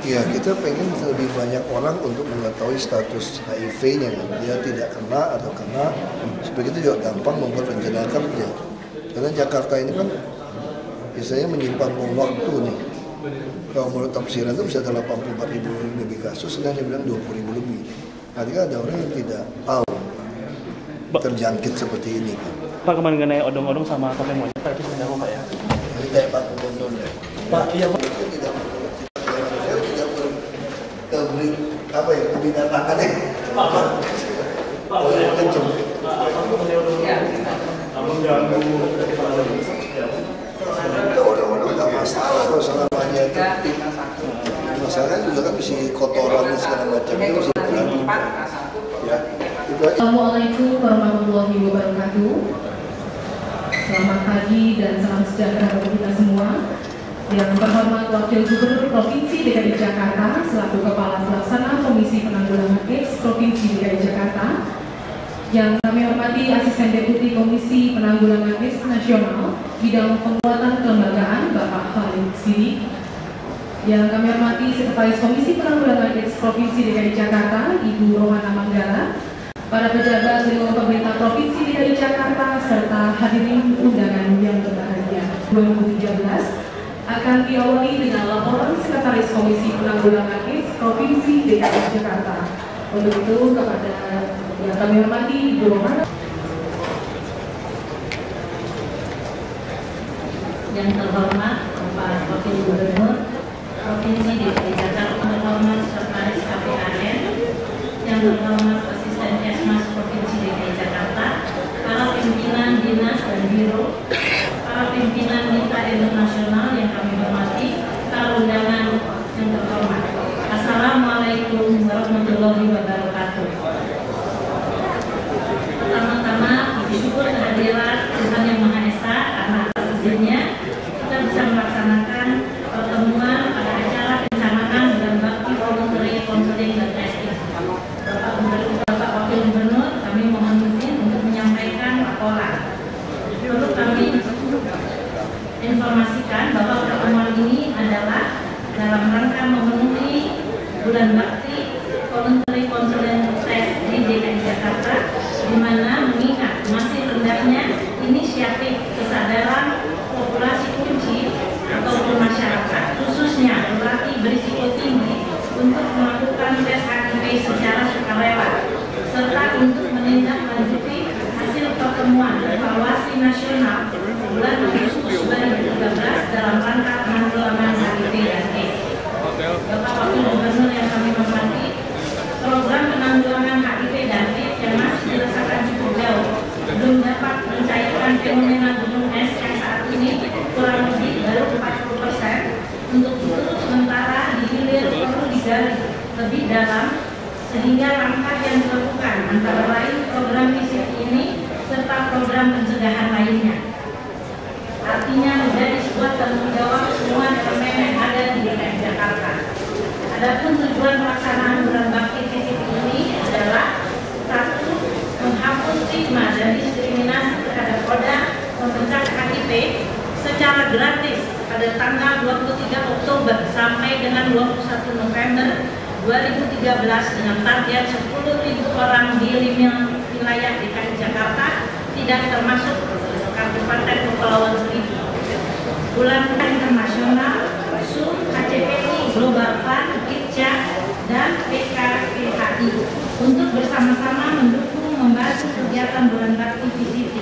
Ya, kita pengen lebih banyak orang untuk mengetahui status HIV-nya, dia tidak kena atau kena, supaya kita juga gampang membuat rencana kerja. Karena Jakarta ini kan biasanya menyimpan waktu nih. Kalau menurut tafsiran itu bisa ada 84.000 lebih kasus, dan dia bilang 20.000 lebih. Artinya ada orang yang tidak tahu terjangkit seperti ini. Pak, kemarin mengenai odong-odong sama topeng monyet, Pak, itu sebenarnya apa, Pak ya? Ini kayak Pak Gubernur ya. Pak, iya Pak. Saya tidak berberi apa ya, kebinatangan ya. Pak, kenceng. Mengganggu Udah nggak masalah kalau selamanya tertib. Masalahnya juga kan bisa kotoran dan segala macam itu bisa berani. Ya. Assalamualaikum warahmatullahi wabarakatuh. Selamat pagi dan salam sejahtera bagi kita semua. Yang terhormat Wakil Gubernur Provinsi DKI Jakarta selaku Kepala Pelaksana Komisi Penanggulangan AIDS Provinsi DKI Jakarta. Yang kami hormati Asisten Deputi Komisi Penanggulangan AIDS Nasional Bidang Penguatan Kelembagaan Bapak Khalid Sidik. Yang kami hormati Sekretaris Komisi Penanggulangan AIDS Provinsi DKI Jakarta Ibu Rohana Manggala, para pejabat lingkungan pemerintah Provinsi DKI Jakarta, serta hadirin undangan yang berbahagia. 2017 akan diawali dengan laporan Sekretaris Komisi Penanggulangan AIDS Provinsi DKI Jakarta. Untuk itu, kepada yang kami hormati Ibu Rohana. Yang terhormat Bapak Wakil Gubernur Provinsi DKI Jakarta, yang terhormat Sekretaris KPAN, yang terhormat Asisten Kesmas Provinsi DKI Jakarta, para pimpinan dinas dan biro, para pimpinan mitra internasional yang kami hormati, para undangan yang terhormat. Assalamualaikum warahmatullahi wabarakatuh. Pertama-tama, bersyukur kehadiran Tuhan Yang Maha Esa karena atas izinnya kita bisa melaksanakan pertemuan pada acara pencanangan dan bakti voluntary counseling dan testing. Bapak Wakil Gubernur, kami mohon izin untuk menyampaikan laporan. Perlu kami informasikan bahwa pertemuan ini adalah dalam rangka memenuhi bulan bakti voluntary counseling test di DKI Jakarta, di mana mengingat masih rendahnya inisiatif kesadaran populasi kunci ataupun masyarakat, khususnya lelaki berisiko tinggi, untuk melakukan tes HIV secara sukarela, serta untuk menindaklanjuti hasil pertemuan evaluasi nasional bulan Agustus 2013 dalam rangka penanggulangan HIV dan AIDS. Bapak Wakil Gubernur yang kami hormati, program penanggulangan HIV dan AIDS yang masih dirasakan cukup jauh belum dapat mencairkan fenomena gunung es yang saat ini kurang lebih baru 40%. Untuk itu sementara dihilir perlu digali lebih dalam, sehingga langkah yang dilakukan antara lain program visit ini serta program pencegahan lainnya. Artinya menjadi sebuah tanggung jawab semua elemen yang ada di DKI Jakarta. Adapun tujuan pelaksanaan bulan bakti visit ini adalah: satu, menghapus stigma dan diskriminasi terhadap koda pemecah HIV secara gratis pada tanggal 23 Oktober sampai dengan 21 November 2013 dengan target 10.000 orang di 5 wilayah DKI Jakarta, tidak termasuk Kabupaten Kepulauan Seribu. Bulan internasional, SUM, KCPI, Global Fund, ICA, dan PKPHI untuk bersama-sama mendukung membantu kegiatan bulan bakti VCT.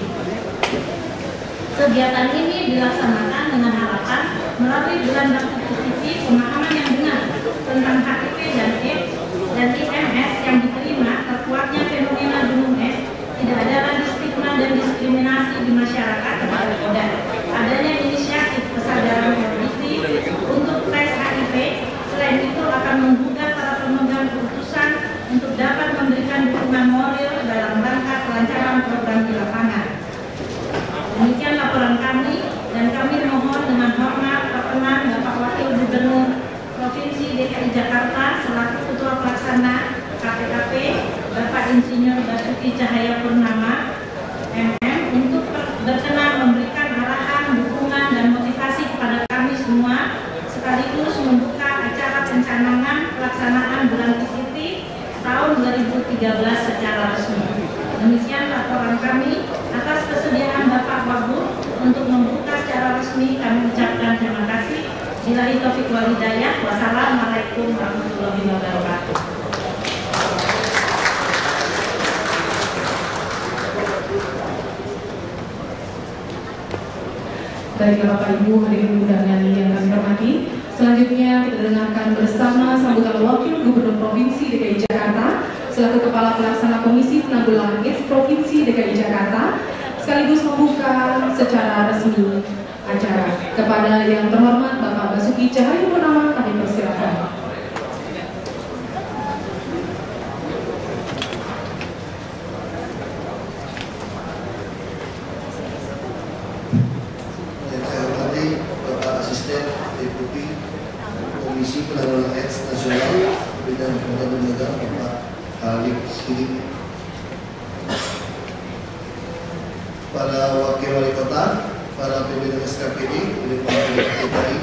Kegiatan ini dilaksanakan dengan harapan melalui bulan bakti VCT pemahaman yang benar tentang HIV dan AIDS dan IMS yang diterima, terkuatnya fenomena gunung es, tidak ada lagi stigma dan diskriminasi di masyarakat terhadap koda. Adanya inisiatif kesadaran politik untuk tes HIV, selain itu akan menggugah para pemegang keputusan untuk dapat memberikan dukungan moral dalam rangka kelancaran program di lapangan. Demikian laporan kami, dan kami mohon dengan hormat perkenan Bapak Wakil Gubernur Provinsi DKI Jakarta selaku Ketua Pelaksana KPKP Bapak Insinyur Basuki Cahayapurnama MM untuk berkenan memberikan arahan, dukungan, dan motivasi kepada kami semua, sekaligus membuka acara pencanangan pelaksanaan bulan VCT tahun 2013 secara resmi. Demikian laporan kami. Atas kesediaan Bapak Wagub untuk membuka secara resmi, kami ucapkan terima kasih. Billahi taufiq wal hidayah. Wassalamualaikum warahmatullahi wabarakatuh. Baiklah Bapak Ibu hadirin undangan yang kami hormati, selanjutnya kita dengarkan bersama sambutan Wakil Gubernur Provinsi DKI Jakarta selaku Kepala Pelaksana Komisi Penanggulangan AIDS Provinsi DKI Jakarta, sekaligus membuka secara resmi acara. Kepada yang terhormat Bapak Basuki Cahayapurnama kami persilakan. Komisi Penanggulangan AIDS Nasional Bidang Penanggulangan Bapak Halik Sidik, para wakil wali kota, para pimpinan SKPD, pimpinan DKI,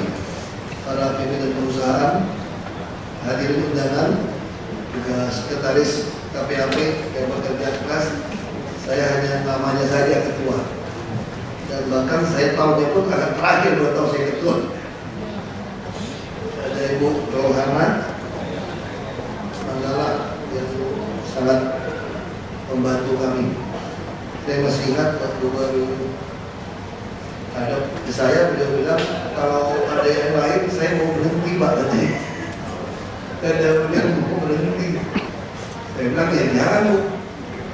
para pimpinan perusahaan, hadirin undangan, juga sekretaris KPAP yang bekerja keras. Saya hanya namanya saja ketua, dan bahkan saya tahunnya pun akan terakhir 2 tahun saya ketua. Ibu Rohana Manggala yang sangat membantu kami. Saya masih ingat waktu baru ada ke saya, beliau bilang kalau ada yang lain saya mau berhenti Pak tadi. Dan beliau mau berhenti. Saya bilang ya jangan Bu,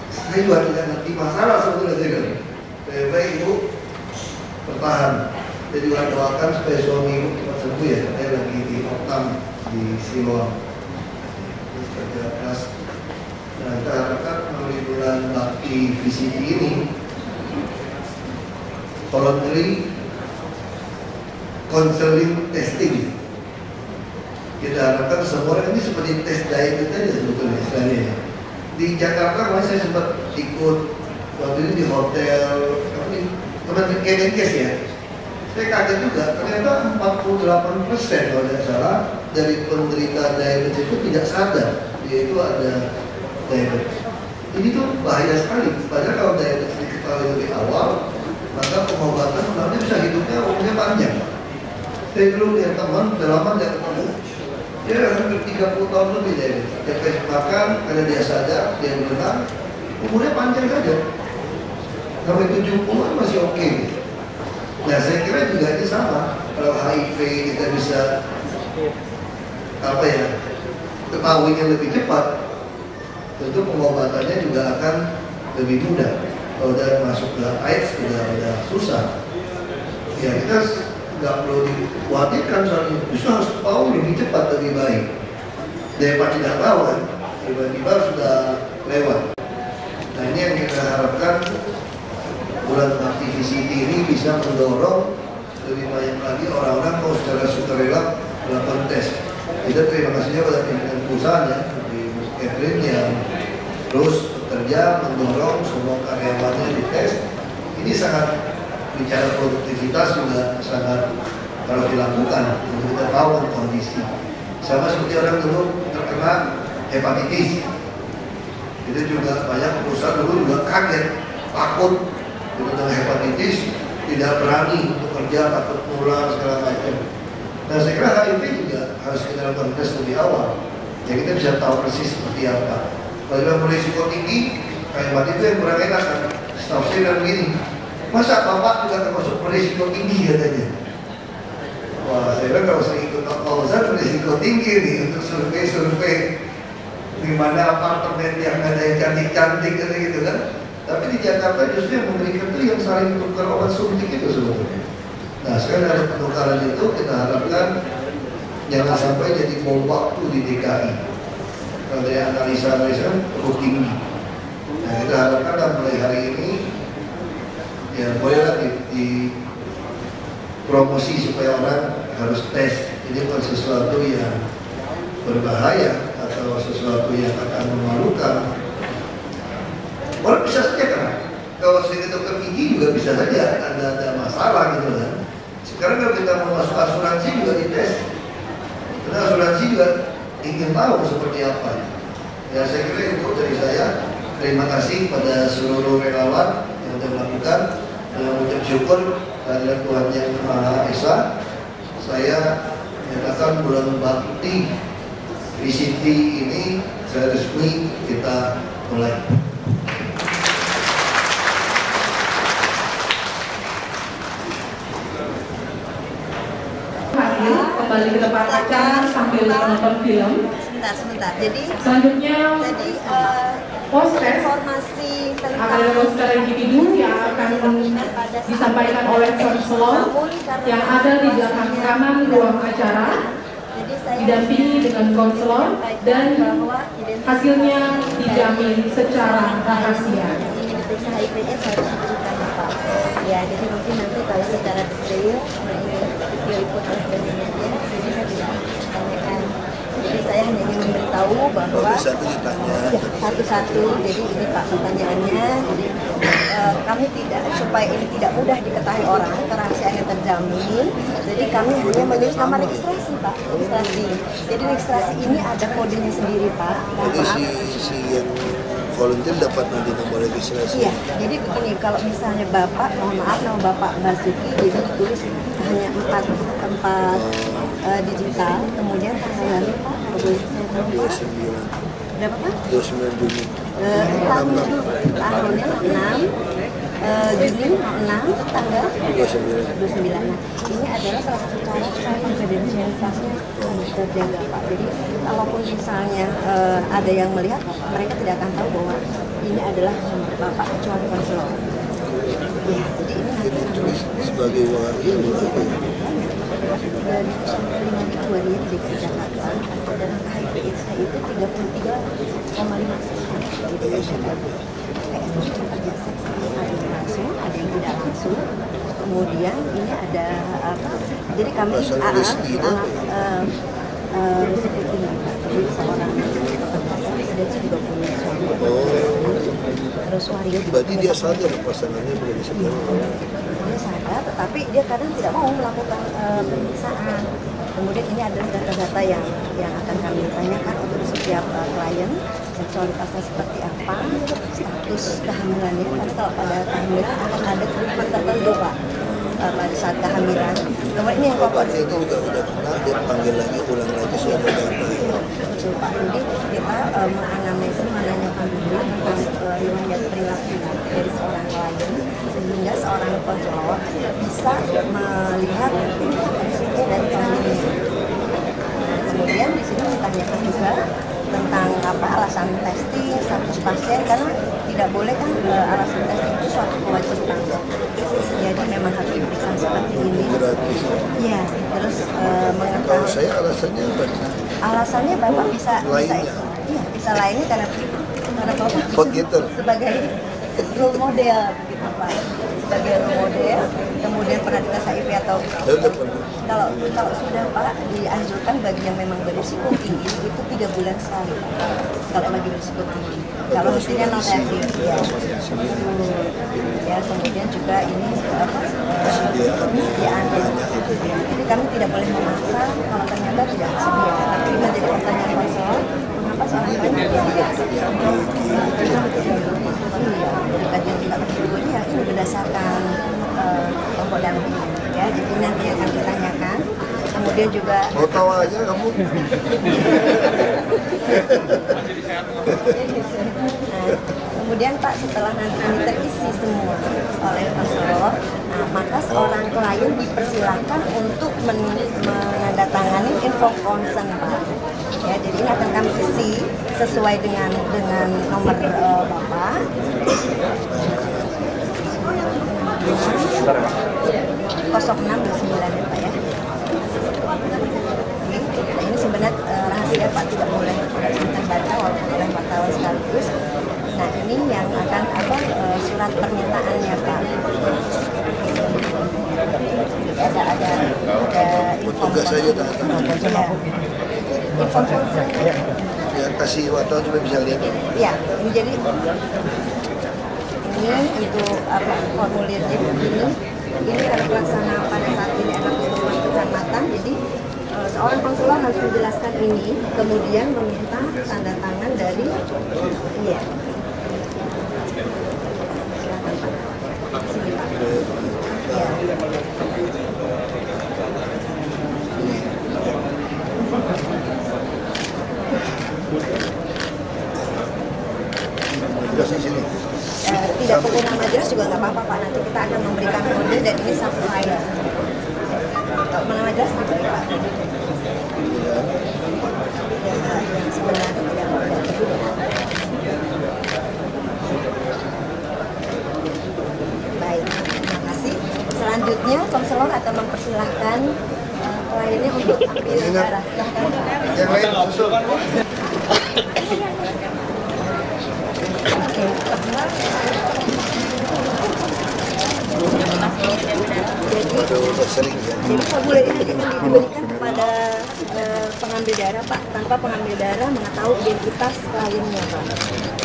saya juga tidak ngerti masalah sebetulnya saya bilang. Baik Ibu bertahan. Saya juga doakan supaya suami Ibu cepat sembuh ya. Saya lagi di Optam di Siloam. Kerja keras. Nah, kita harapkan melalui bulan bakti VCT ini, voluntary counseling testing. Kita harapkan semua orang ini seperti tes diabetes aja sebetulnya istilahnya. Di Jakarta kemarin saya sempat ikut waktu ini di hotel, Kemenkes ya. Saya kaget juga, ternyata 48% kalau tidak salah dari penderita diabetes itu tidak sadar dia itu ada diabetes. Ini tuh bahaya sekali. Padahal kalau diabetes diketahui lebih awal, maka pengobatan nanti bisa hidupnya umurnya panjang. Saya dulu lihat teman, udah lama tidak ketemu, dia hampir 30 tahun lebih diabetes. Dia kasih makan, karena dia sadar, dia berenang, umurnya panjang saja. Sampai 70-an masih oke. Nah saya kira juga ini sama. Kalau HIV kita bisa ketahuinya lebih cepat, tentu pengobatannya juga akan lebih mudah. Kalau udah masuk ke AIDS udah susah. Ya kita nggak perlu dikhawatirkan soalnya, justru harus tahu lebih cepat lebih baik daripada tidak tahu kan, tiba-tiba sudah lewat. Nah ini yang kita harapkan bulan bakti VCT ini bisa mendorong lebih banyak lagi orang-orang mau secara sukarela melakukan tes. Kita terima kasihnya pada pimpinan perusahaan ya, di Catherine yang terus bekerja mendorong semua karyawannya dites. Ini sangat, bicara produktivitas juga sangat harus dilakukan untuk kita tahu kondisi. Sama seperti orang dulu terkena hepatitis, itu juga banyak perusahaan dulu juga kaget, takut tentang hepatitis, tidak berani untuk kerja, takut pulang segala macam. Nah saya kira HIV juga harus kita lakukan tes lebih awal, ya kita bisa tahu persis seperti apa. Kalau yang berisiko tinggi, kayak waktu itu yang kurang enak kan, staff saya bilang begini, masa bapak juga termasuk berisiko tinggi katanya. Wah saya bilang kalau saya ikut kawasan berisiko tinggi nih untuk survei-survei di mana apartemen yang ada yang cantik-cantik gitu kan. Tapi di Jakarta justru yang mengerikan itu yang saling tukar obat suntik itu sebetulnya. Nah sekarang ada penukaran itu, kita harapkan jangan sampai jadi bom waktu di DKI. Kalau dari analisa-analisa cukup tinggi. Nah kita harapkan mulai hari ini ya bolehlah di promosi supaya orang harus tes. Ini bukan sesuatu yang berbahaya atau sesuatu yang akan memalukan. Orang bisa saja kan, kalau sebagai dokter gigi juga bisa saja ada masalah gitu kan. Sekarang kalau kita mau masuk asuransi juga dites, karena asuransi juga ingin tahu seperti apa. Ya saya kira itu dari saya. Terima kasih pada seluruh relawan yang sudah melakukan. Dengan ucap syukur kehadirat Tuhan Yang Maha Esa, saya menyatakan bulan bakti VCT ini secara resmi kita mulai. Hasil kembali ke tempat acara sambil menonton film. Sebentar. Jadi Selanjutnya poster informasi akan tentang ada poster individu yang akan disampaikan oleh konselor yang ada di belakang kanan ruang acara, jadi saya didampingi dengan konselor dan hasilnya dijamin secara rahasia. ingin diperiksa HIV/AIDS harus ditunjukkan Pak. Ya, jadi mungkin nanti kalau secara detail ini diliput oleh media, jadi saya tidak tanyakan. Jadi saya hanya ingin memberitahu bahwa Satu ditanya. satu-satu. Jadi ini Pak pertanyaannya. Jadi kami tidak, supaya ini tidak mudah diketahui orang, kerahasiaannya terjamin. Jadi kami hanya menulis nama registrasi Pak, registrasi. Jadi registrasi ini ada kodenya sendiri Pak. Jadi si yang volunteer dapat nanti nomor registrasi. Iya, jadi begini, kalau misalnya Bapak, mohon maaf nama Bapak Basuki, jadi ditulis hanya 4 digital, kemudian tanggal lahir Pak, kalau boleh saya tahu Pak. 29. Berapa Pak? 29 Juni. Tahunnya 6, Juni 6, tanggal 29. Nah, ini adalah salah satu cara supaya konfidensialitasnya terjaga Pak. Jadi kalaupun misalnya ada yang melihat, mereka tidak akan tahu bahwa ini adalah Bapak kecuali konselor. Ya, jadi ini Jadi tulis sebagai wakil. dari 5 ribuan di DKI Jakarta dan HIV/AIDS-nya itu 33,5%. Jadi PSS kerja seks ada yang langsung, ada yang tidak langsung. Kemudian ini ada apa? Jadi kami jadi seorang dia juga punya suami. Terus waria juga. Berarti dia sadar pasangannya berada sebelah. Dia sadar, tetapi dia kadang tidak mau melakukan pemeriksaan. Kemudian ini adalah data-data yang akan kami tanyakan untuk setiap klien, seksualitasnya seperti apa, status kehamilannya. Karena kalau pada kehamilan akan ada treatment tertentu Pak pada saat kehamilan. Kemudian ini yang Bapaknya itu juga udah kenal, dia panggil lagi, ulang lagi sudah ada data. betul Pak. Jadi kita menganamnesis, menanyakan dulu tentang riwayat perilaku dari seorang klien, sehingga seorang konselor bisa melihat resiko dari kliennya. Nah, kemudian di sini ditanyakan juga tentang apa alasan testing, status pasien, karena tidak boleh kan alasan testing itu suatu kewajiban. Jadi memang harus diperiksa seperti ini. Gratis. Iya, terus Kalau mengetahui. saya alasannya apa? Alasannya Bapak bisa Lainnya. iya, bisa lainnya karena Bapak Forgetter. sebagai role model gitu Pak. Sebagai role model, kemudian pernah dites HIV atau Saya udah pernah. kalau sudah Pak dianjurkan bagi yang memang berisiko tinggi itu 3 bulan sekali Pak. Kalau lagi berisiko tinggi. Kalau mestinya non aktif ya. Ya, kemudian juga ini persediaan. Jadi kami tidak boleh memaksa kalau ternyata tidak sedia. Tapi menjadi pertanyaan konselor, mengapa seorang klien tidak sedia? Iya, dari kajian tingkat tersebut ya ini berdasarkan kelompok damping ya. Jadi nanti akan ditanyakan. Kemudian juga Mau tahu aja kamu? kemudian Pak setelah nanti ini terisi semua oleh konselor, nah, maka seorang klien dipersilahkan untuk menandatangani info consent Pak. Ya, jadi ini akan kami isi sesuai dengan nomor Bapak. 0629 ya Pak ya. Nah, ini sebenarnya rahasia Pak, tidak boleh terbaca walaupun oleh wartawan sekaligus. Nah ini yang akan surat permintaannya Pak. Ada Tugas saja tanda-tanda. Ya kasih wartawan supaya bisa lihat. Ya, ini jadi ini itu formulirnya begini. Ini kami laksana pada saat ini anak kecamatan. Jadi seorang konselor harus menjelaskan ini, kemudian meminta tanda tangan dari iya. Silakan Pak. Sini Pak. Ya. Sudah di sini. Tidak perlu nama jelas juga nggak apa-apa Pak. Nanti kita akan memberikan kode dan ini satu file. Kalau nama jelas gitu ya Pak. Yang sebenarnya tidak boleh. Baik, terima kasih. Selanjutnya konselor akan mempersilahkan kliennya untuk ambil darah. Silahkan. Yang lain susul. Jadi formulir ini diberikan kepada pengambil darah Pak, tanpa pengambil darah mengetahui identitas kliennya Pak.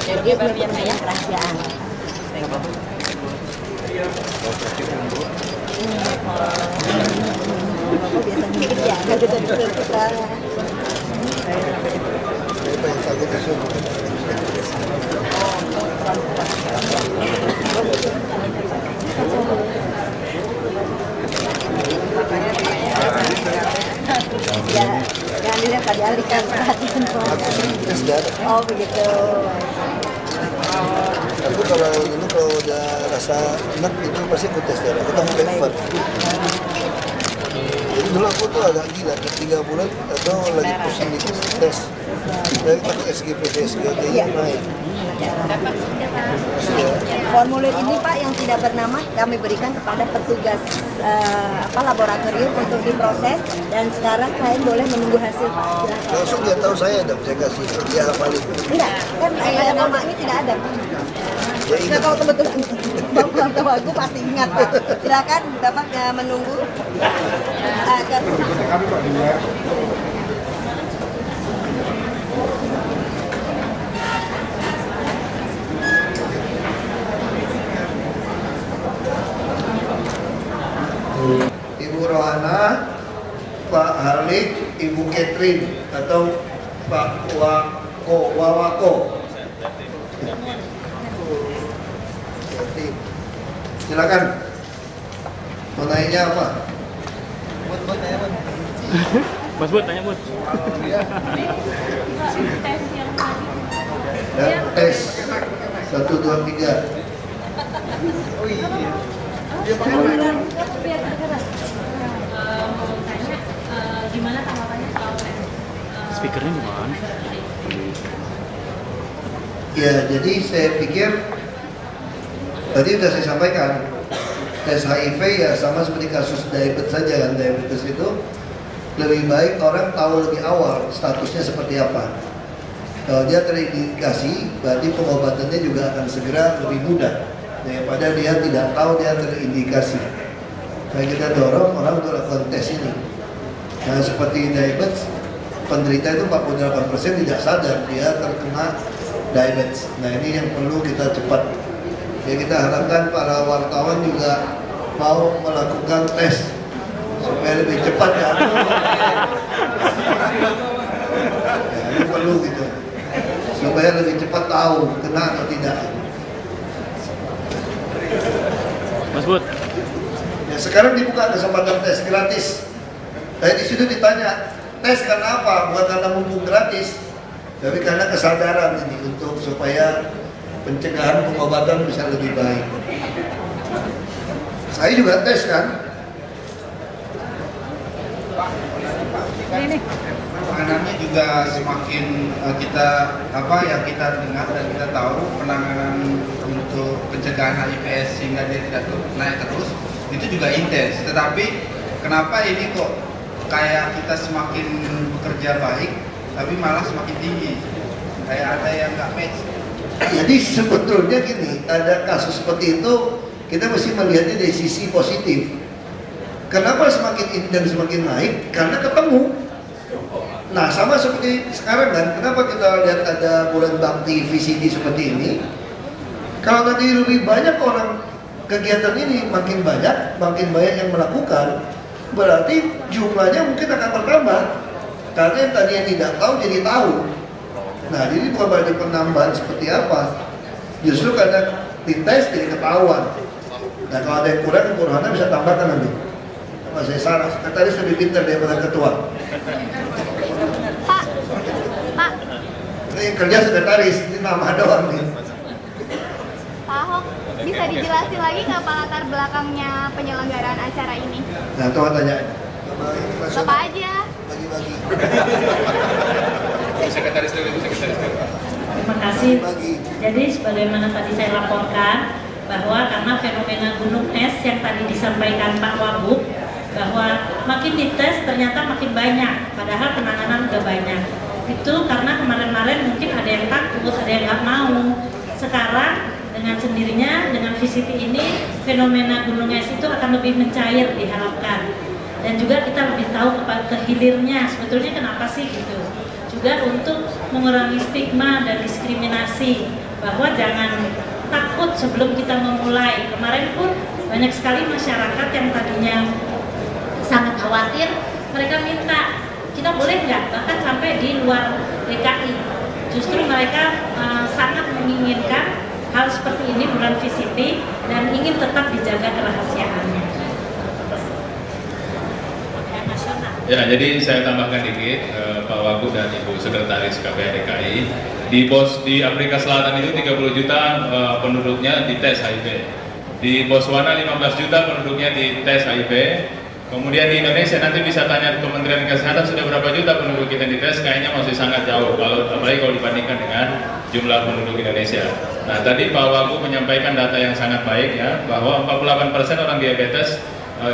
Jadi biasanya kerahasiaan. Biasanya ya, nggak bisa kita. Ya, jangan dilihat tadi alihkan perhatian keluarga. Oh begitu. Aku kalau udah rasa enak itu pasti aku tes darah. Kita mau lever. Jadi dulu aku tuh agak gila, 3 bulan atau lagi pusing dikit tes. Dari aku SGPT, SGT-nya naik. Formulir ini Pak yang tidak bernama kami berikan kepada petugas laboratorium untuk diproses dan sekarang kalian boleh menunggu hasil Pak. Silakan. Langsung dia tahu saya dong, saya kasih dia hafalin. Enggak, kan nama ini tidak ada. Nggak tahu kebetulan Bapak tahu aku pasti ingat Pak. Silakan Bapak menunggu agar Ibu Rohana, Pak Halik, Ibu Catherine atau Pak Wawako. Silakan. Mau nanya apa? Mas Bud, tanya Bud. Ya, tes 1, 2, 3. Mau tanya gimana tanggapannya soal Speakernya di mana? Ya, jadi saya pikir tadi sudah saya sampaikan tes HIV ya sama seperti kasus diabetes saja kan. Diabetes itu lebih baik orang tahu lebih awal statusnya seperti apa. Kalau dia terindikasi, berarti pengobatannya juga akan segera lebih mudah daripada dia tidak tahu dia terindikasi. Nah, kita dorong orang untuk lakukan tes ini. Nah, seperti diabetes, penderita itu 48% tidak sadar dia terkena diabetes. Nah, ini yang perlu kita cepat. Ya, kita harapkan para wartawan juga mau melakukan tes supaya lebih cepat ya. Ini perlu gitu. Supaya lebih cepat tahu kena atau tidak. Mas Bud. Ya, sekarang dibuka kesempatan tes gratis. Tadi di situ ditanya, tes karena apa? Bukan karena mumpung gratis, tapi karena kesadaran ini untuk supaya pencegahan pengobatan bisa lebih baik. Saya juga tes kan. Penanganannya juga semakin kita kita dengar dan kita tahu penanganan untuk pencegahan HIV/AIDS sehingga dia tidak naik terus itu juga intens. Tetapi kenapa ini kok kayak kita semakin bekerja baik tapi malah semakin tinggi, kayak ada yang nggak match. Jadi sebetulnya gini, ada kasus seperti itu kita mesti melihatnya dari sisi positif. Kenapa semakin intens semakin naik? Karena ketemu. Nah, sama seperti sekarang kan, kenapa kita lihat ada bulan bakti VCD seperti ini? Kalau nanti lebih banyak orang kegiatan ini makin banyak yang melakukan, berarti jumlahnya mungkin akan bertambah. Karena yang tadinya tidak tahu jadi tahu. Nah, jadi bukan berarti penambahan seperti apa. Justru karena dites jadi ketahuan. Nah, kalau ada yang kurang, kekurangannya bisa tambahkan nanti. Kalau saya salah, sekretaris lebih pintar daripada ketua. Pak. Ini kerja sekretaris, ini nama doang nih. Pak Ahok, bisa dijelasin lagi nggak Pak latar belakangnya penyelenggaraan acara ini? Nah, coba tanya. Bapak aja. Bagi-bagi. Sekretaris dulu. Terima kasih. Jadi sebagaimana tadi saya laporkan bahwa karena fenomena gunung es yang tadi disampaikan Pak Wagub, bahwa makin dites ternyata makin banyak, padahal penanganan udah banyak. Itu karena kemarin-kemarin mungkin ada yang takut, ada yang nggak mau. Sekarang dengan sendirinya, dengan VCT ini, fenomena gunung es itu akan lebih mencair diharapkan. Dan juga kita lebih tahu ke hilirnya sebetulnya kenapa sih gitu. Juga untuk mengurangi stigma dan diskriminasi, bahwa jangan takut sebelum kita memulai. Kemarin pun banyak sekali masyarakat yang tadinya sangat khawatir, mereka minta kita boleh nggak bahkan sampai di luar DKI. Justru mereka sangat menginginkan hal seperti ini bulan VCT dan ingin tetap dijaga kerahasiaannya. Ya, jadi saya tambahkan dikit, Pak Wagub dan Ibu Sekretaris KPH DKI. Di Afrika Selatan itu 30 juta penduduknya dites HIV. Di Botswana 15 juta penduduknya dites HIV. Kemudian di Indonesia nanti bisa tanya Kementerian Kesehatan sudah berapa juta penduduk kita dites, kayaknya masih sangat jauh, apalagi kalau dibandingkan dengan jumlah penduduk Indonesia. Nah, tadi Pak Wagub menyampaikan data yang sangat baik ya, bahwa 48% orang diabetes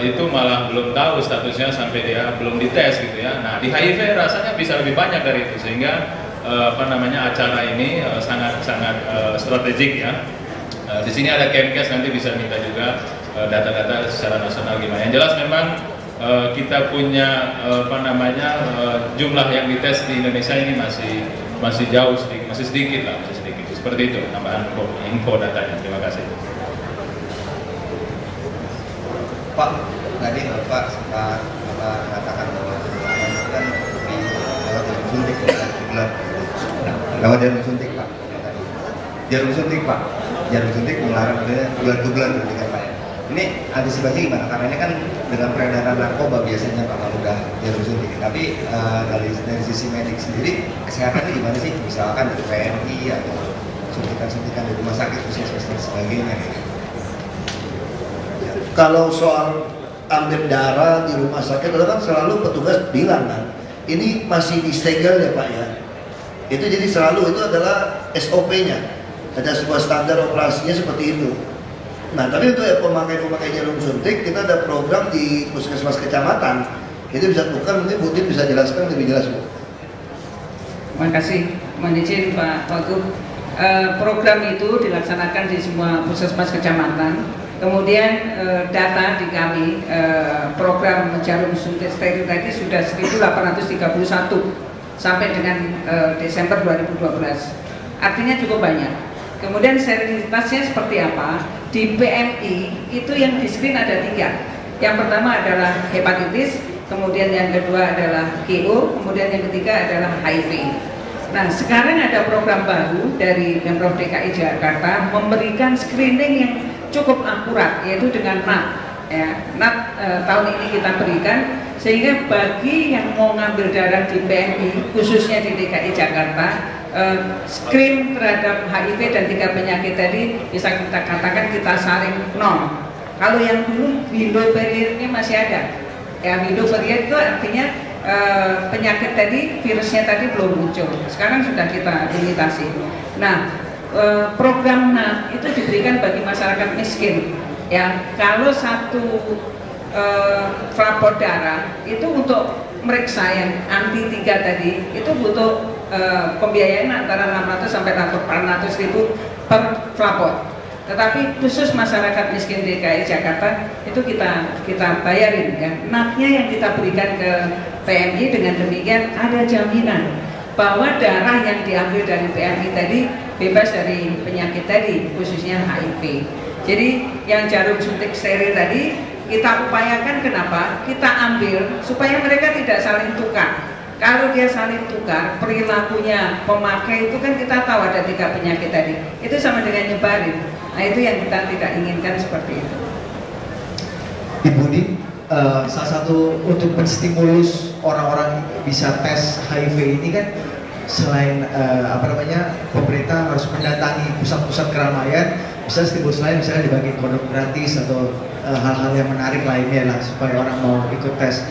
itu malah belum tahu statusnya sampai dia belum dites gitu ya. Nah, di HIV rasanya bisa lebih banyak dari itu, sehingga acara ini sangat strategik ya. Di sini ada Kemkes, nanti bisa minta juga data-data secara nasional gimana. Yang jelas memang kita punya jumlah yang dites di Indonesia ini masih jauh sedikit, masih sedikit. Seperti itu tambahan info datanya. Terima kasih. Pak, tadi Bapak sempat mengatakan bahwa kan di jarum suntik lewat jarum suntik Pak. Jarum suntik melarang bulan-bulan berarti kan Pak ya. Ini antisipasi gimana? Karena ini kan dengan peredaran narkoba biasanya Pak kalau udah jarum suntik. Tapi dari sisi medik sendiri kesehatannya gimana sih? Misalkan dari PMI atau suntikan-suntikan di rumah sakit puskesmas dan sebagainya. Kalau soal ambil darah di rumah sakit itu kan selalu petugas bilang kan, ini masih disegel ya Pak ya. Itu jadi selalu itu adalah SOP-nya. Ada sebuah standar operasinya seperti itu. Nah, tapi untuk pemakai jarum suntik kita ada program di puskesmas kecamatan. Itu bisa bukan, mungkin Bu Tim bisa jelaskan lebih jelas Bu. Terima kasih, mohon izin Pak Wagub. Program itu dilaksanakan di semua puskesmas kecamatan. Kemudian data di kami program jarum suntik steril tadi sudah 1.831 sampai dengan Desember 2012. Artinya cukup banyak. Kemudian sterilitasnya seperti apa? Di PMI itu yang di screen ada 3. Yang pertama adalah hepatitis, kemudian yang kedua adalah GO, kemudian yang ketiga adalah HIV. Nah, sekarang ada program baru dari Pemprov DKI Jakarta memberikan screening yang cukup akurat, yaitu dengan NAT. Ya, NAT tahun ini kita berikan sehingga bagi yang mau ngambil darah di PMI, khususnya di DKI Jakarta, screen terhadap HIV dan 3 penyakit tadi bisa kita katakan kita saring 0. Kalau yang dulu window barrier-nya masih ada. Ya, window barrier itu artinya penyakit tadi, virusnya tadi belum muncul. Sekarang sudah kita limitasi. Nah, program NAT itu diberikan bagi masyarakat miskin. Ya, kalau satu frapor darah itu untuk meriksa yang anti 3 tadi itu butuh pembiayaan antara 600 sampai 800 ribu per frapor. Tetapi khusus masyarakat miskin DKI Jakarta itu kita bayarin ya. NAT-nya yang kita berikan ke PMI, dengan demikian ada jaminan bahwa darah yang diambil dari PMI tadi bebas dari penyakit tadi, khususnya HIV. Jadi yang jarum suntik steril tadi kita upayakan. Kenapa? Kita ambil supaya mereka tidak saling tukar. Kalau dia saling tukar, perilakunya pemakai itu kan kita tahu ada 3 penyakit tadi. Itu sama dengan nyebarin. Nah itu yang kita tidak inginkan seperti itu. Ibu Din, salah satu untuk menstimulus orang-orang bisa tes HIV ini kan selain pemerintah harus mendatangi pusat-pusat keramaian, bisa stimulus lain misalnya dibagi kondom gratis atau hal-hal yang menarik lainnya lah supaya orang mau ikut tes.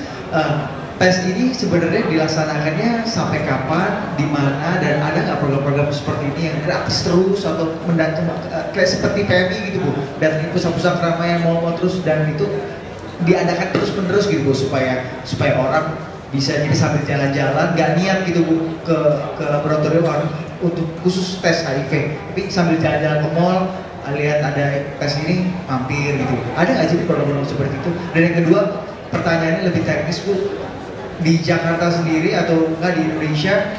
Tes ini sebenarnya dilaksanakannya sampai kapan, di mana, dan ada nggak program-program seperti ini yang gratis terus atau mendatang kayak seperti PMI gitu Bu, dan pusat-pusat keramaian mau terus, dan itu diadakan terus-menerus gitu Bu, supaya orang bisa jadi sambil jalan-jalan nggak niat gitu Bu ke laboratorium untuk khusus tes HIV, tapi sambil jalan-jalan ke mall lihat ada tes ini mampir gitu. Ada nggak sih program-program seperti itu? Dan yang kedua, pertanyaannya lebih teknis Bu, di Jakarta sendiri atau enggak di Indonesia,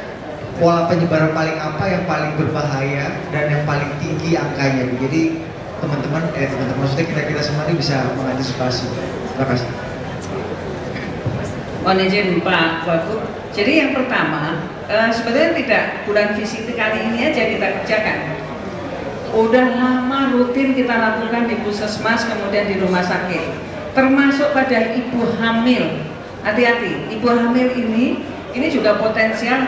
pola penyebaran paling apa yang paling berbahaya dan yang paling tinggi angkanya? Jadi teman-teman maksudnya kita semua ini bisa mengantisipasi. Terima kasih. Mohon izin Pak Wagub. Jadi yang pertama, sebenarnya tidak bulan visi kali ini aja kita kerjakan. Udah lama rutin kita lakukan di puskesmas, kemudian di rumah sakit, termasuk pada ibu hamil. Hati-hati, ibu hamil ini juga potensial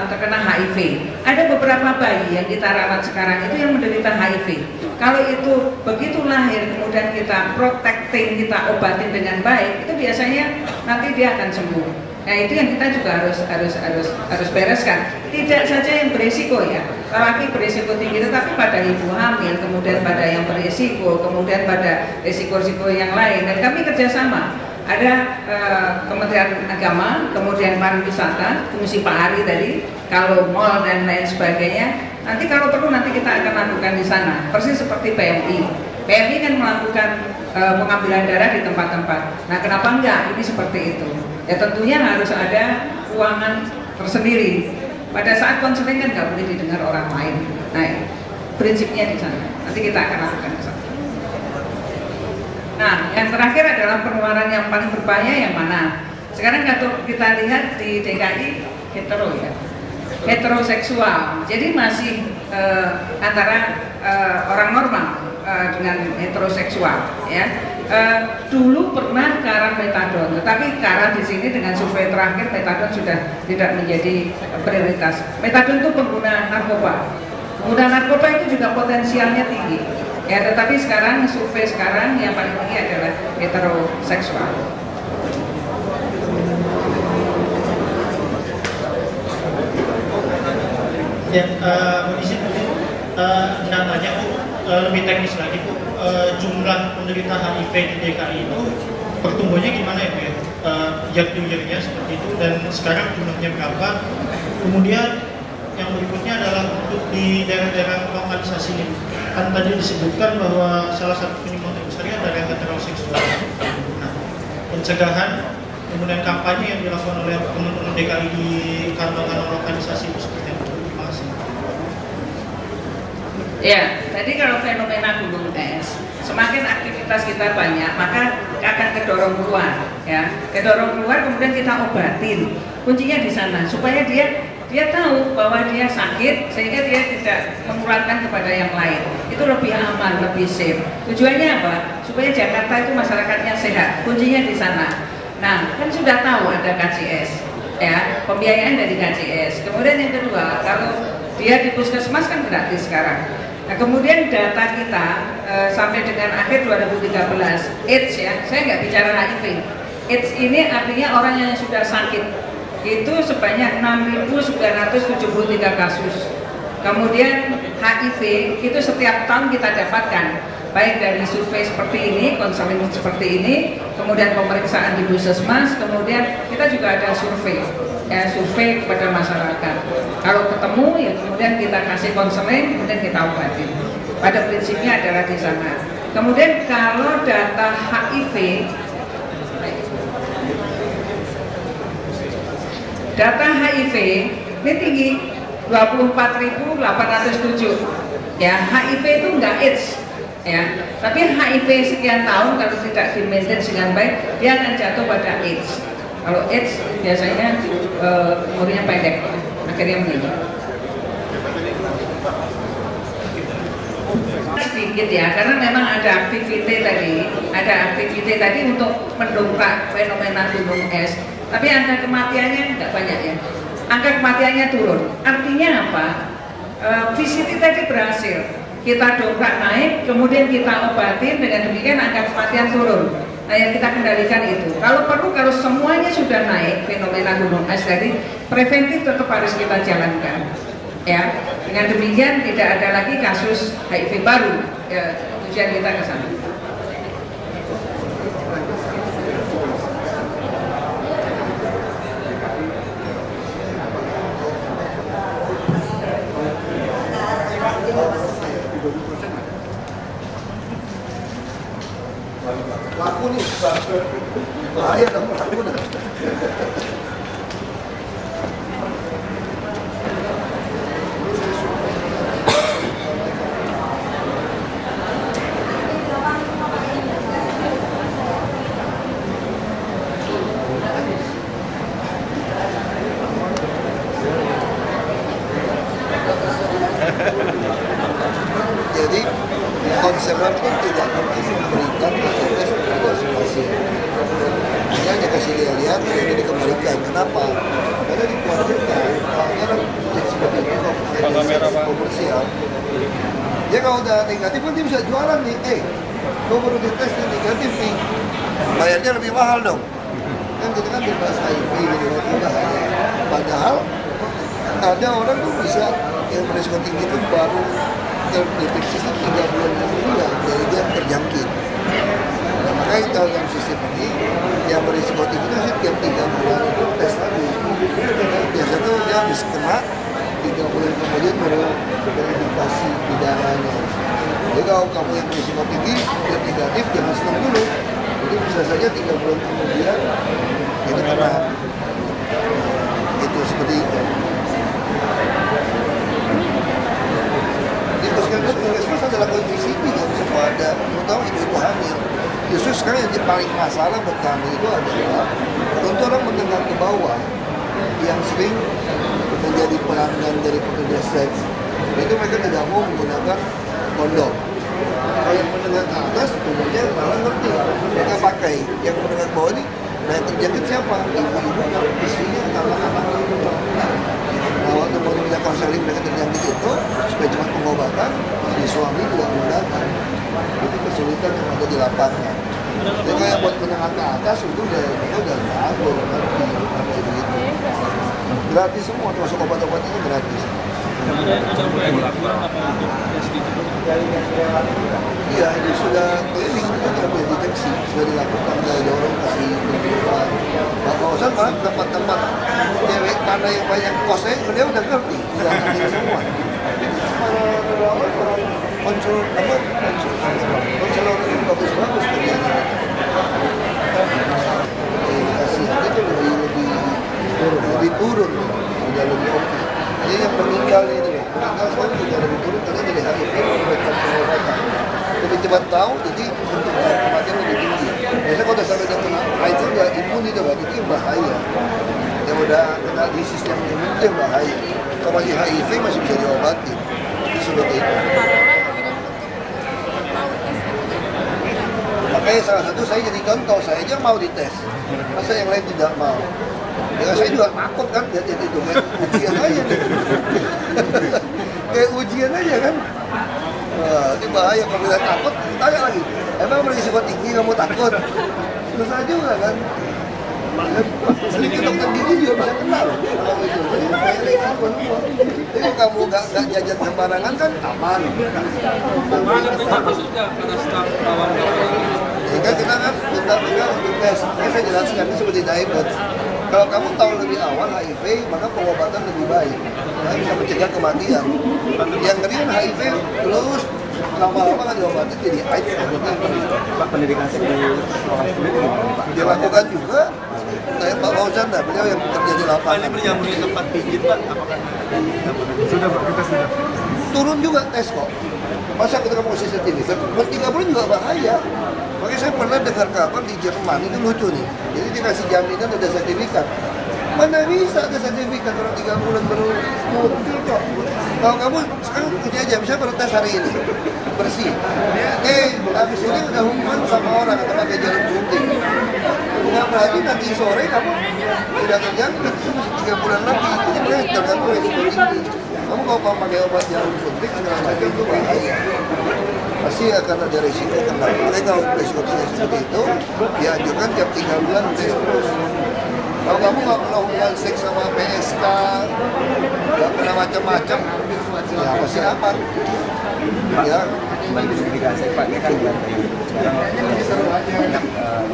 terkena HIV. Ada beberapa bayi yang kita rawat sekarang itu yang menderita HIV. Kalau itu begitu lahir kemudian kita protecting, kita obatin dengan baik, itu biasanya nanti dia akan sembuh. Nah itu yang kita juga harus bereskan. Tidak saja yang beresiko ya, laki beresiko tinggi, tetapi pada ibu hamil, kemudian pada yang beresiko, kemudian pada resiko-risiko yang lain. Dan kami kerjasama. Ada Kementerian Agama, kemudian pariwisata, fungsi Pak Ari tadi, kalau mall dan lain sebagainya. Nanti kalau perlu nanti kita akan lakukan di sana, persis seperti PMI. PMI kan melakukan pengambilan darah di tempat-tempat. Nah, kenapa enggak? Ini seperti itu. Ya tentunya harus ada ruangan tersendiri. Pada saat konseling kan nggak boleh didengar orang lain. Nah, prinsipnya di sana. Nanti kita akan lakukan di sana. Nah, yang terakhir adalah penularan yang paling berbahaya yang mana? Sekarang kalau kita lihat di DKI hetero ya, heteroseksual. Jadi masih antara orang normal dengan heteroseksual ya. Dulu pernah karan metadon, tetapi karan di sini dengan survei terakhir metadon sudah tidak menjadi prioritas. Metadon itu pengguna narkoba. Pengguna narkoba itu juga potensialnya tinggi. Ya, tetapi sekarang survei sekarang yang paling tinggi adalah heteroseksual. Ya, izin nanya Bu, lebih teknis lagi Bu, jumlah penderita HIV di DKI itu pertumbuhannya gimana ya Bu ya? Year to year-nya seperti itu, dan sekarang jumlahnya berapa? Kemudian yang berikutnya adalah untuk di daerah-daerah lokalisasi ini. Kan tadi disebutkan bahwa salah satu penyumbang terbesarnya adalah heteroseksual. Nah, pencegahan kemudian kampanye yang dilakukan oleh teman-teman DKI di kantor-kantor lokalisasi itu seperti apa? Terima kasih. Ya, tadi kalau fenomena gunung es, semakin aktivitas kita banyak, maka akan kedorong keluar, ya. Kedorong keluar, kemudian kita obatin. Kuncinya di sana, supaya dia tahu bahwa dia sakit, sehingga dia tidak menularkan kepada yang lain. Itu lebih aman, lebih safe. Tujuannya apa? Supaya Jakarta itu masyarakatnya sehat. Kuncinya di sana. Nah, kan sudah tahu ada KCS, ya, pembiayaan dari KCS. Kemudian yang kedua, kalau dia di puskesmas kan gratis sekarang. Nah, kemudian data kita sampai dengan akhir 2013, AIDS ya, saya nggak bicara HIV. AIDS ini artinya orang yang sudah sakit itu sebanyak 6.973 kasus. Kemudian HIV itu setiap tahun kita dapatkan, baik dari survei seperti ini, konseling seperti ini, kemudian pemeriksaan di puskesmas, kemudian kita juga ada survei, ya, survei kepada masyarakat. Kalau ketemu ya kemudian kita kasih konseling, kemudian kita obati. Pada prinsipnya adalah di sana. Kemudian kalau data HIV, data HIV ini tinggi 24.807. Ya, HIV itu enggak AIDS. ya. Tapi HIV sekian tahun kalau tidak di-maintain dengan baik, dia akan jatuh pada AIDS. Kalau AIDS biasanya umurnya pendek, akhirnya meninggal. Sedikit ya, karena memang ada aktivitas tadi untuk mendongkrak fenomena gunung es. Tapi angka kematiannya nggak banyak ya. Angka kematiannya turun. Artinya apa? VCT tadi berhasil. Kita dongkrak naik, kemudian kita obatin, dengan demikian angka kematian turun. Nah, yang kita kendalikan itu. Kalau perlu, kalau semuanya sudah naik fenomena gunung es tadi, preventif tetap harus kita jalankan. Ya, dengan demikian tidak ada lagi kasus HIV baru. Ya, tujuan kita ke sana. Laku nih, bahaya dong laku dah. Jadi konsumen pun tidak mungkin memberikan tes kepada pasien. Hanya kasih dia lihat, ini dikembalikan. Kenapa? Karena dikhawatirkan kalau orang jadi seperti itu komersial. Dia kalau udah negatif kan dia bisa jualan nih. Gue baru dites yang negatif nih. Bayarnya lebih mahal dong. Kan kita kan bebas HIV gitu, udah hanya. Padahal ada orang tuh bisa yang berisiko tinggi itu baru terdeteksi 3 bulan kemudian dari dia terjangkit. Nah, makanya dalam sistem ini yang berisiko tinggi itu tiap 3 bulan itu tes lagi. Biasa tuh dia habis kena 3 bulan kemudian baru terindikasi di darahnya. Jadi kalau kamu yang berisiko tinggi dia negatif, jangan senang dulu. Jadi bisa saja 3 bulan kemudian itu kena. Itu seperti itu. Puskesmas adalah VCT kan, semua ada, terutama ibu-ibu hamil. Justru sekarang yang paling masalah buat kami itu adalah untuk orang menengah ke bawah yang sering menjadi pelanggan dari pekerja seks, itu mereka tidak mau menggunakan kondom. Kalau yang menengah ke atas, umumnya malah ngerti, mereka pakai. Yang menengah ke bawah ini, nah yang terjangkit siapa? Ibu-ibu yang istrinya, anak-anaknya itu. Nah, waktu mau diminta konseling mereka terjangkit itu, supaya cuma pengobatan, si suami tidak mau datang. Itu kesulitan yang ada di lapangan. Jadi kayak buat menengah ke atas itu udah tahu, ngerti, begitu. Gratis semua, termasuk obat-obat itu gratis. Iya, ini sudah klinik, itu sudah deteksi, sudah dilakukan, sudah dorong kasih penjualan. Pak Kausan malah tempat-tempat cewek mana yang banyak kosnya, beliau udah ngerti, udah ngerti semua. Konselor ini bagus-bagus kerjanya. Kasihnya itu lebih turun, sudah lebih oke. Jadi yang meninggal itu, meninggal sekarang juga lebih turun karena dari HIV memberikan pengobatan. Lebih cepat tahu, jadi untuk kematian lebih tinggi. Biasanya kalau udah sampai kena AIDS udah imun itu kan, itu yang bahaya. Yang udah kena disease yang imun itu yang bahaya. Kalau masih HIV masih bisa diobati. Itu seperti itu. Makanya salah satu saya jadi contoh, saya aja mau dites. Masa yang lain tidak mau? Ya saya juga takut kan, lihat itu kayak ujian aja nih. Kayak ujian aja kan. Ini bahaya kalau kita takut, tanya lagi. Emang berisiko tinggi kamu takut? Susah juga kan. Sedikit dokter gigi juga bisa kena loh. Kalau itu, jadi kayak risiko semua. Jadi kamu nggak jajan sembarangan kan aman. Sehingga kita kan minta untuk tes. Saya jelaskan ini seperti diabetes. Kalau kamu tahu lebih awal HIV, maka pengobatan lebih baik. Nah, bisa mencegah kematian. Yang ngeri kan HIV terus lama-lama kan diobati jadi AIDS. Pak, pendidikan di sekolah sendiri gimana Pak? Dilakukan juga. Pak Fauzan, beliau yang bekerja di lapangan. Ini berjalan di tempat pijit Pak, apakah sudah Pak, kita sudah. turun juga tes kok. Masa kita mau kasih sertifikat, per 3 bulan juga bahaya. Makanya saya pernah dengar kabar di Jerman, itu lucu nih. Jadi dikasih jaminan ada sertifikat. Mana bisa ada sertifikat orang 3 bulan baru muncul kok. Kalau kamu sekarang ini aja, misalnya baru tes hari ini, bersih. Habis ini udah hukuman sama orang atau pakai jarum suntik. Nggak berarti nanti sore kamu tidak terjangkit 3 bulan lagi. Jadi makanya tergantung resiko tinggi. Kamu kalau mau pakai obat jarum suntik segala macam itu bahaya. Pasti akan ada resiko kena. Makanya kalau resiko tinggi seperti itu, dianjurkan tiap 3 bulan tes terus. Kalau kamu nggak pernah hubungan seks sama PSK, nggak pernah macam-macam, ya pasti aman. Ya. Kembali ke sertifikasi Pak, ini kan sekarang banyak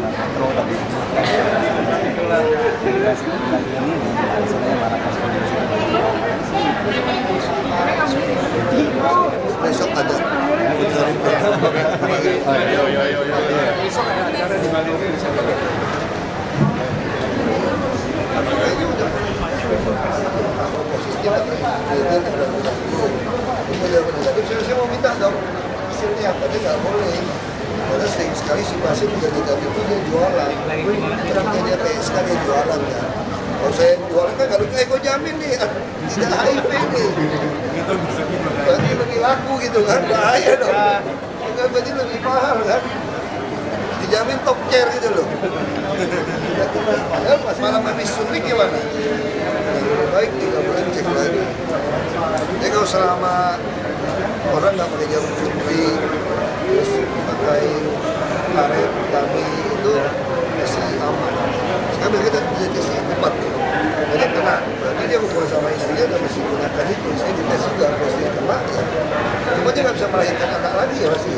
kontrol tadi. Itulah sertifikasi lagi ini misalnya para besok ada. Besok ada acara di Bali ini bisa saya mau minta dong hasilnya apa, dia nggak boleh karena sering sekali si pasien udah negatif itu dia jualan ketika dia PSK dia jualan kan. Kalau saya jualan kan kalau gue jamin nih tidak HIV nih berarti lebih laku gitu kan, bahaya dong kan, berarti lebih mahal kan, dijamin top chair gitu loh. Ya, malam habis suntik gimana? Lebih baik 3 bulan cek lagi. Jadi kalau selama orang nggak pakai jarum suntik, terus pakai karet kami itu masih aman. Sekarang kita bisa tes cepat, jadi kena. Berarti dia hubungan sama istrinya dan masih gunakan itu, istri dites juga, pasti kena ya. Cuma dia nggak bisa melahirkan anak lagi ya pasti.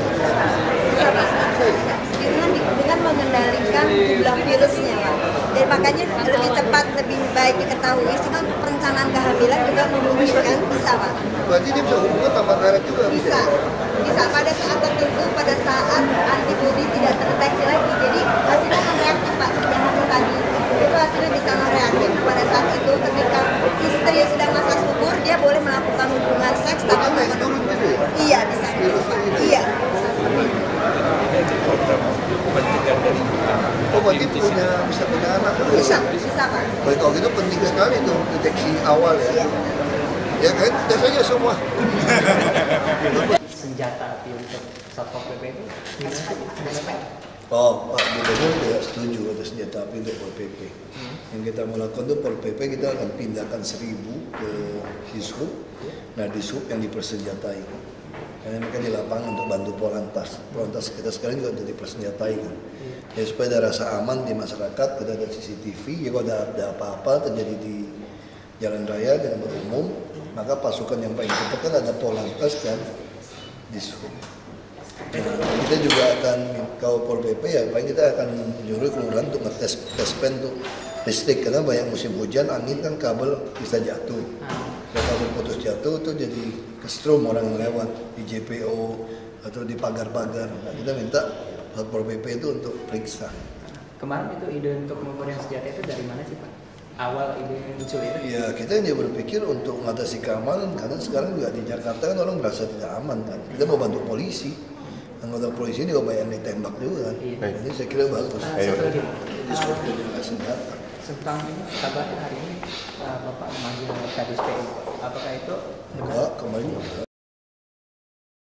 Dengan mengendalikan jumlah virusnya, Pak. Jadi makanya lebih cepat, lebih baik diketahui. Sehingga untuk perencanaan kehamilan juga memungkinkan, bisa Pak. Berarti dia bisa hubungan tambah karet juga? Bisa. Bisa pada saat tertentu, pada saat antibodi tidak terdeteksi lagi. Jadi hasilnya non-reaktif Pak, yang tadi. Itu hasilnya bisa non-reaktif. Pada saat itu ketika istri sedang masa subur, dia boleh melakukan hubungan seks tanpa menggunakan. Iya, bisa. Iya. Oh, berarti bisa punya anak? Bisa Pak. Baik, kalau gitu penting sekali tuh deteksi awal ya. Ya kan, tes aja semua. Senjata api untuk Satpol PP itu? Oh, Pak Gubernur tidak setuju ada senjata api untuk Pol PP. Yang kita mau lakukan itu Pol PP kita akan pindahkan 1000 ke Dishub. Nah, Dishub yang dipersenjatai. Karena mereka di lapangan untuk bantu Polantas. Polantas kita sekarang juga sudah dipersenjatai kan. Ya supaya ada rasa aman di masyarakat, kita ada CCTV. Ya kalau ada apa-apa terjadi di jalan raya di tempat umum, maka pasukan yang paling cepat kan ada Polantas dan Dishub. Nah, kita juga akan kalau Pol PP ya paling kita akan menyuruh kelurahan untuk ngetes pen untuk listrik karena banyak musim hujan, angin kan kabel bisa jatuh. Kalau kabel putus jatuh itu jadi kestrum orang yang lewat di JPO atau di pagar-pagar. Nah, kita minta Satpol PP itu untuk periksa. Kemarin itu ide untuk memberikan senjata itu dari mana sih Pak? Awal ide muncul itu? Ya kita hanya berpikir untuk mengatasi keamanan karena sekarang juga di Jakarta kan orang merasa tidak aman kan. Kita mau bantu polisi. Anggota polisi ini juga banyak yang ditembak juga kan. Ini saya kira bagus. Tentang ini kabarnya hari ini Bapak memanggil Kadis PU. Apakah itu benar? Enggak, kemarin